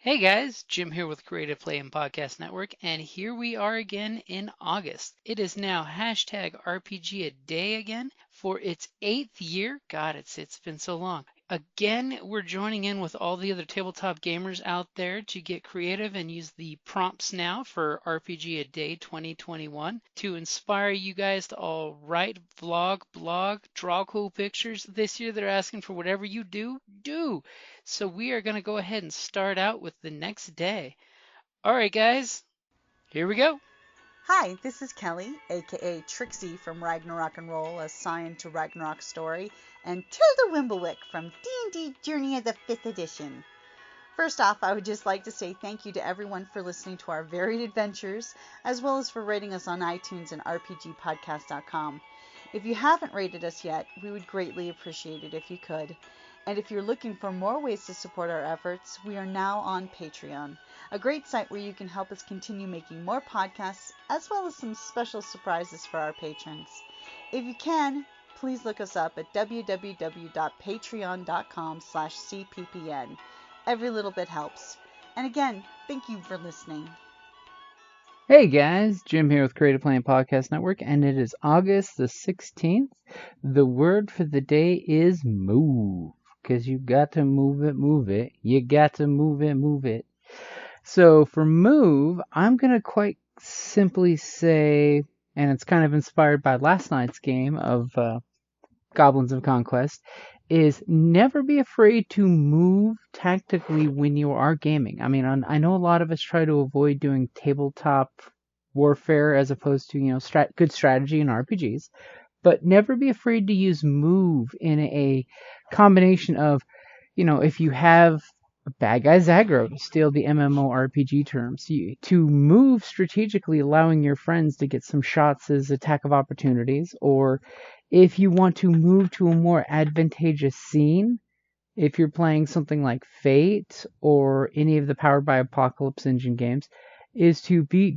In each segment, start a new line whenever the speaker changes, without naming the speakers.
Hey guys, Jim here with Creative Play and Podcast Network, and here we are again in August. It is now hashtag RPGaDay again for its 8th year. God, it's been so long. Again, we're joining in with all the other tabletop gamers out there to get creative and use the prompts now for RPGaDay 2021 to inspire you guys to all write, vlog, blog, draw cool pictures. This year they're asking for whatever you do. So we are going to go ahead and start out with the next day. All right, guys, here we go.
Hi, this is Kelly, aka Trixie from Ragnarok and Roll, assigned to Ragnarok Story, and Tilda Wimblewick from D&D Journey of the 5th Edition. First off, I would just like to say thank you to everyone for listening to our varied adventures, as well as for rating us on iTunes and RPGpodcast.com. If you haven't rated us yet, we would greatly appreciate it if you could. And if you're looking for more ways to support our efforts, we are now on Patreon, a great site where you can help us continue making more podcasts, as well as some special surprises for our patrons. If you can, please look us up at www.patreon.com/cppn. Every little bit helps. And again, thank you for listening.
Hey guys, Jim here with Creative Play and Podcast Network, and it is August the 16th. The word for the day is move, because you got to move it. You got to move it. So for move, I'm going to quite simply say, and it's kind of inspired by last night's game of Goblins of Conquest, is never be afraid to move tactically when you are gaming. I mean, I know a lot of us try to avoid doing tabletop warfare as opposed to, good strategy in RPGs, but never be afraid to use move in a combination of, if you have bad guys aggro, to steal the MMORPG terms, to move strategically, allowing your friends to get some shots as attack of opportunities, or if you want to move to a more advantageous scene, if you're playing something like Fate or any of the Powered by Apocalypse engine games, is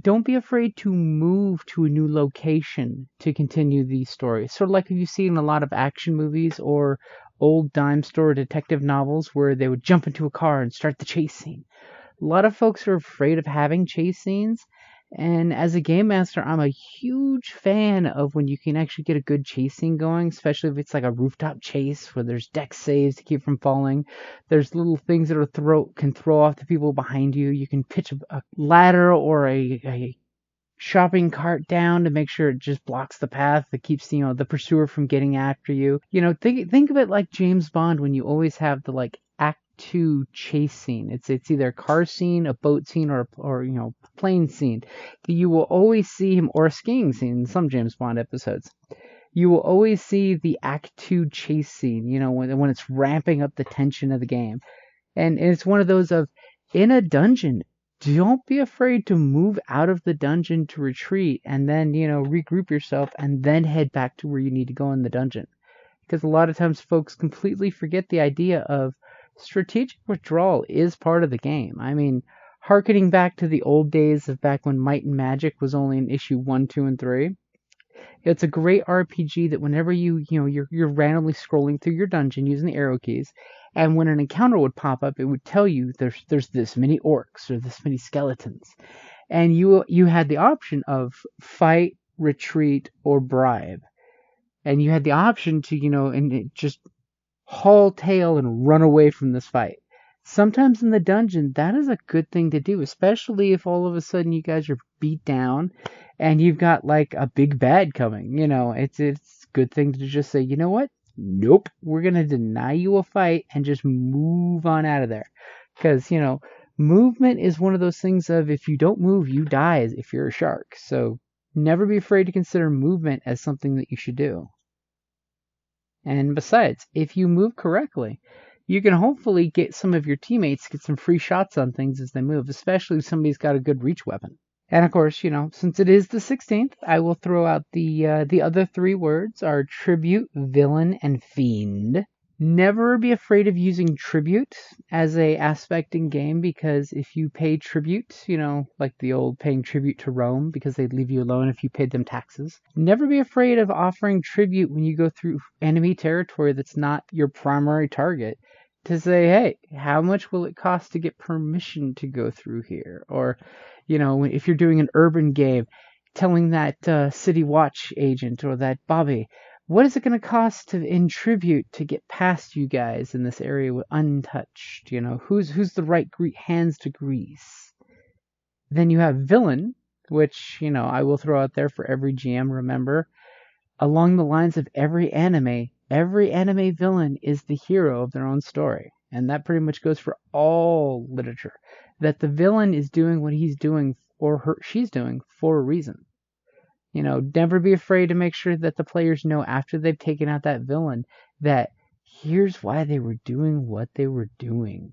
don't be afraid to move to a new location to continue the story. Sort of like you see in a lot of action movies or old dime store detective novels where they would jump into a car and start the chase scene. A lot of folks are afraid of having chase scenes, and as a game master, I'm a huge fan of when you can actually get a good chase scene going, especially if it's like a rooftop chase where there's deck saves to keep from falling. There's little things that can throw off the people behind you. You can pitch a ladder or a shopping cart down to make sure it just blocks the path that keeps the pursuer from getting after you. Think of it like James Bond, when you always have the Act 2 chase scene. It's either a car scene, a boat scene, or plane scene. You will always see him, or a skiing scene in some James Bond episodes. You will always see the Act 2 chase scene, when it's ramping up the tension of the game. And it's one of those of, in a dungeon, don't be afraid to move out of the dungeon to retreat and then, regroup yourself and then head back to where you need to go in the dungeon. Because a lot of times folks completely forget the idea of strategic withdrawal is part of the game. I mean, harkening back to the old days of back when Might and Magic was only in issue 1, 2, and 3, it's a great RPG that whenever you're randomly scrolling through your dungeon using the arrow keys, and when an encounter would pop up, it would tell you there's this many orcs or this many skeletons, and you had the option of fight, retreat, or bribe, and you had the option to and just haul tail and run away from this fight. Sometimes in the dungeon, that is a good thing to do, especially if all of a sudden you guys are beat down and you've got like a big bad coming. It's a good thing to just say, you know what? Nope, we're going to deny you a fight and just move on out of there. Because, movement is one of those things of, if you don't move, you die if you're a shark. So never be afraid to consider movement as something that you should do. And besides, if you move correctly, you can hopefully get some of your teammates to get some free shots on things as they move, especially if somebody's got a good reach weapon. And of course, since it is the 16th, I will throw out the other 3 words are tribute, villain, and fiend. Never be afraid of using tribute as a aspect in game, because if you pay tribute, like the old paying tribute to Rome because they'd leave you alone if you paid them taxes. Never be afraid of offering tribute when you go through enemy territory that's not your primary target, to say, hey, how much will it cost to get permission to go through here? Or, if you're doing an urban game, telling that city watch agent or that Bobby, what is it going to cost in tribute to get past you guys in this area untouched? Who's the right hands to grease? Then you have villain, which, I will throw out there for every GM, remember, along the lines of every anime villain is the hero of their own story. And that pretty much goes for all literature. That the villain is doing what he's doing or she's doing for a reason. Never be afraid to make sure that the players know after they've taken out that villain that here's why they were doing what they were doing.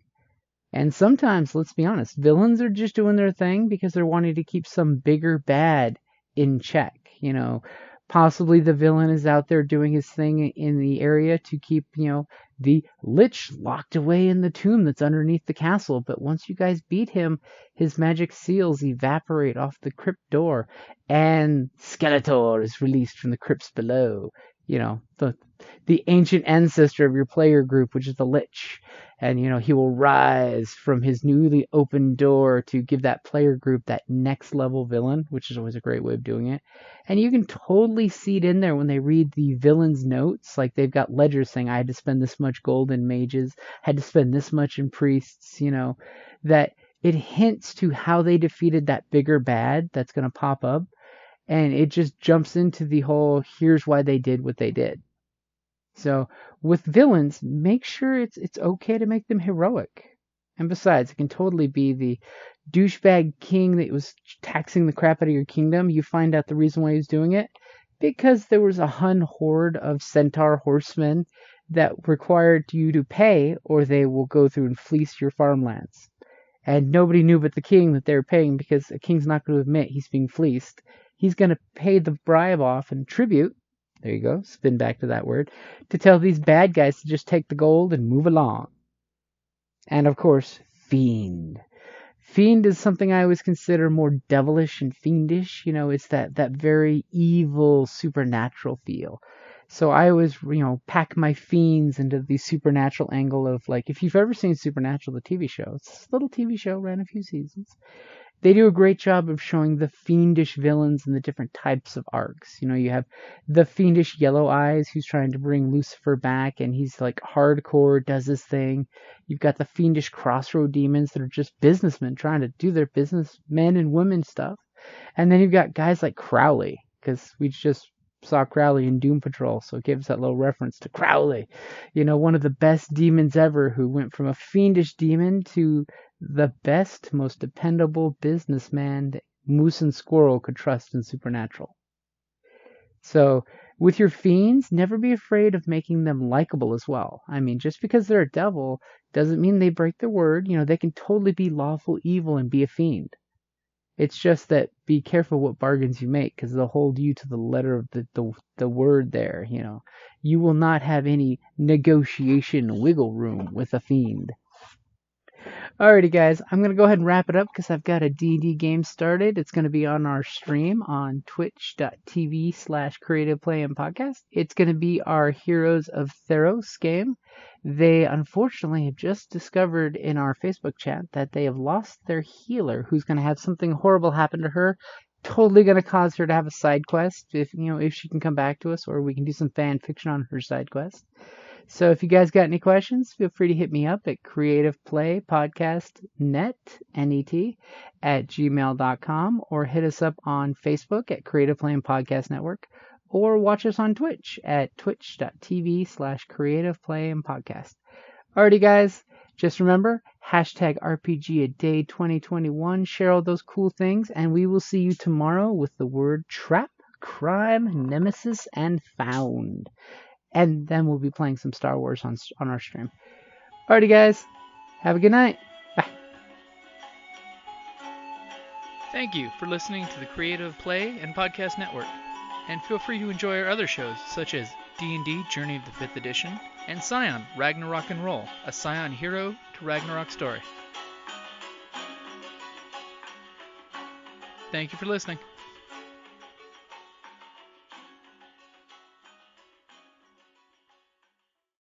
And sometimes, let's be honest, villains are just doing their thing because they're wanting to keep some bigger bad in check. Possibly the villain is out there doing his thing in the area to keep, the Lich locked away in the tomb that's underneath the castle. But once you guys beat him, his magic seals evaporate off the crypt door, and Skeletor is released from the crypts below. The ancient ancestor of your player group, which is the Lich. And, he will rise from his newly opened door to give that player group that next level villain, which is always a great way of doing it. And you can totally see it in there when they read the villain's notes. Like they've got ledgers saying, I had to spend this much gold in mages, had to spend this much in priests, that it hints to how they defeated that bigger bad that's going to pop up. And it just jumps into the whole, here's why they did what they did. So with villains, make sure it's okay to make them heroic. And besides, it can totally be the douchebag king that was taxing the crap out of your kingdom. You find out the reason why he was doing it. Because there was a Hun horde of centaur horsemen that required you to pay, or they will go through and fleece your farmlands. And nobody knew but the king that they were paying, because a king's not going to admit he's being fleeced. He's going to pay the bribe off in tribute. There you go, spin back to that word, to tell these bad guys to just take the gold and move along. And of course, fiend. Fiend is something I always consider more devilish and fiendish. It's that very evil, supernatural feel. So I always, pack my fiends into the supernatural angle of, like, if you've ever seen Supernatural, the TV show, it's a little TV show, ran a few seasons. They do a great job of showing the fiendish villains and the different types of arcs. You have the fiendish Yellow Eyes who's trying to bring Lucifer back, and he's like hardcore, does his thing. You've got the fiendish Crossroad Demons that are just businessmen trying to do their businessmen and women stuff. And then you've got guys like Crowley, because we just saw Crowley in Doom Patrol, so it gives that little reference to Crowley. One of the best demons ever, who went from a fiendish demon to the best, most dependable businessman that Moose and Squirrel could trust in Supernatural. So, with your fiends, never be afraid of making them likable as well. I mean, just because they're a devil doesn't mean they break their word. They can totally be lawful evil and be a fiend. It's just that be careful what bargains you make, because they'll hold you to the letter of the word there. You will not have any negotiation wiggle room with a fiend. Alrighty guys, I'm going to go ahead and wrap it up because I've got a D&D game started. It's going to be on our stream on twitch.tv/creative play and podcast. It's going to be our Heroes of Theros game. They unfortunately have just discovered in our Facebook chat that they have lost their healer, who's going to have something horrible happen to her. Totally going to cause her to have a side quest if she can come back to us, or we can do some fan fiction on her side quest. So if you guys got any questions, feel free to hit me up at creativeplaypodcastnet@gmail.com, or hit us up on Facebook at Creative Play and Podcast Network, or watch us on Twitch at twitch.tv/Creative Play and Podcast. Alrighty guys, just remember, #RPGaDay2021, share all those cool things, and we will see you tomorrow with the word trap, crime, nemesis, and found. And then we'll be playing some Star Wars on our stream. Alrighty, guys. Have a good night. Bye.
Thank you for listening to the Creative Play and Podcast Network. And feel free to enjoy our other shows, such as D&D Journey of the 5th Edition and Scion Ragnarok and Roll, a Scion hero to Ragnarok story. Thank you for listening.